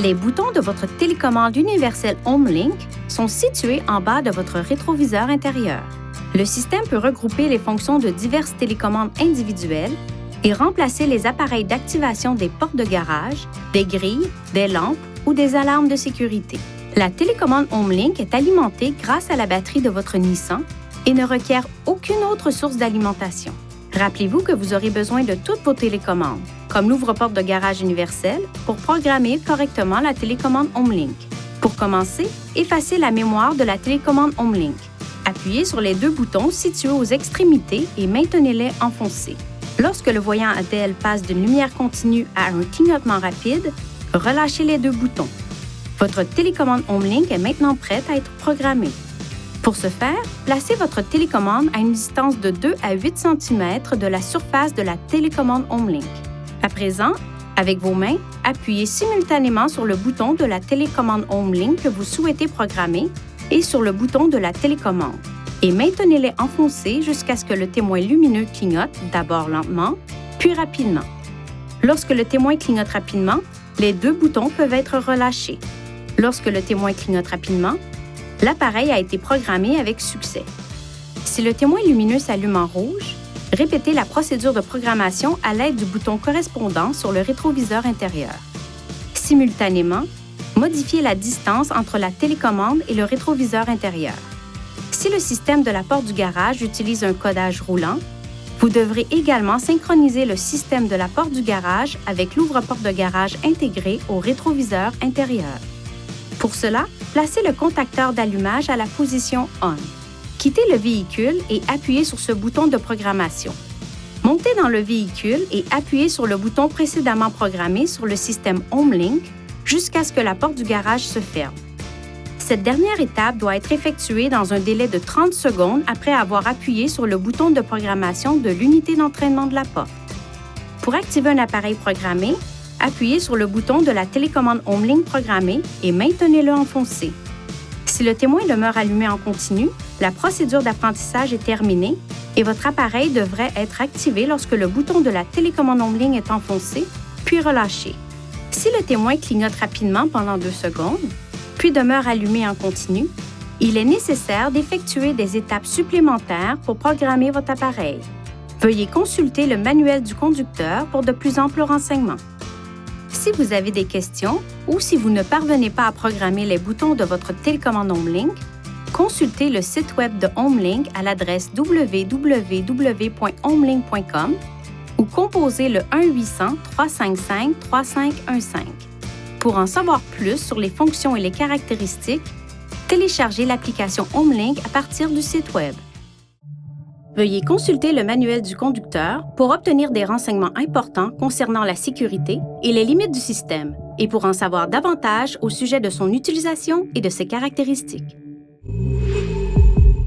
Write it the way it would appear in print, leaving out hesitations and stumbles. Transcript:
Les boutons de votre télécommande universelle HomeLink sont situés en bas de votre rétroviseur intérieur. Le système peut regrouper les fonctions de diverses télécommandes individuelles et remplacer les appareils d'activation des portes de garage, des grilles, des lampes ou des alarmes de sécurité. La télécommande HomeLink est alimentée grâce à la batterie de votre Nissan et ne requiert aucune autre source d'alimentation. Rappelez-vous que vous aurez besoin de toutes vos télécommandes, comme l'ouvre-porte de garage universel, pour programmer correctement la télécommande HomeLink. Pour commencer, effacez la mémoire de la télécommande HomeLink. Appuyez sur les deux boutons situés aux extrémités et maintenez-les enfoncés. Lorsque le voyant ADL passe d'une lumière continue à un clignotement rapide, relâchez les deux boutons. Votre télécommande HomeLink est maintenant prête à être programmée. Pour ce faire, placez votre télécommande à une distance de 2 à 8 cm de la surface de la télécommande HomeLink. À présent, avec vos mains, appuyez simultanément sur le bouton de la télécommande HomeLink que vous souhaitez programmer et sur le bouton de la télécommande, et maintenez-les enfoncés jusqu'à ce que le témoin lumineux clignote d'abord lentement, puis rapidement. Lorsque le témoin clignote rapidement, les deux boutons peuvent être relâchés. Lorsque le témoin clignote rapidement, l'appareil a été programmé avec succès. Si le témoin lumineux s'allume en rouge, répétez la procédure de programmation à l'aide du bouton correspondant sur le rétroviseur intérieur. Simultanément, modifiez la distance entre la télécommande et le rétroviseur intérieur. Si le système de la porte du garage utilise un codage roulant, vous devrez également synchroniser le système de la porte du garage avec l'ouvre-porte de garage intégré au rétroviseur intérieur. Pour cela, placez le contacteur d'allumage à la position On. Quittez le véhicule et appuyez sur ce bouton de programmation. Montez dans le véhicule et appuyez sur le bouton précédemment programmé sur le système HomeLink jusqu'à ce que la porte du garage se ferme. Cette dernière étape doit être effectuée dans un délai de 30 secondes après avoir appuyé sur le bouton de programmation de l'unité d'entraînement de la porte. Pour activer un appareil programmé, appuyez sur le bouton de la télécommande HomeLink programmée et maintenez-le enfoncé. Si le témoin demeure allumé en continu, la procédure d'apprentissage est terminée et votre appareil devrait être activé lorsque le bouton de la télécommande HomeLink est enfoncé, puis relâché. Si le témoin clignote rapidement pendant 2 secondes, puis demeure allumé en continu, il est nécessaire d'effectuer des étapes supplémentaires pour programmer votre appareil. Veuillez consulter le manuel du conducteur pour de plus amples renseignements. Si vous avez des questions ou si vous ne parvenez pas à programmer les boutons de votre télécommande HomeLink, consultez le site web de HomeLink à l'adresse www.homelink.com ou composez le 1-800-355-3515. Pour en savoir plus sur les fonctions et les caractéristiques, téléchargez l'application HomeLink à partir du site web. Veuillez consulter le manuel du conducteur pour obtenir des renseignements importants concernant la sécurité et les limites du système et pour en savoir davantage au sujet de son utilisation et de ses caractéristiques.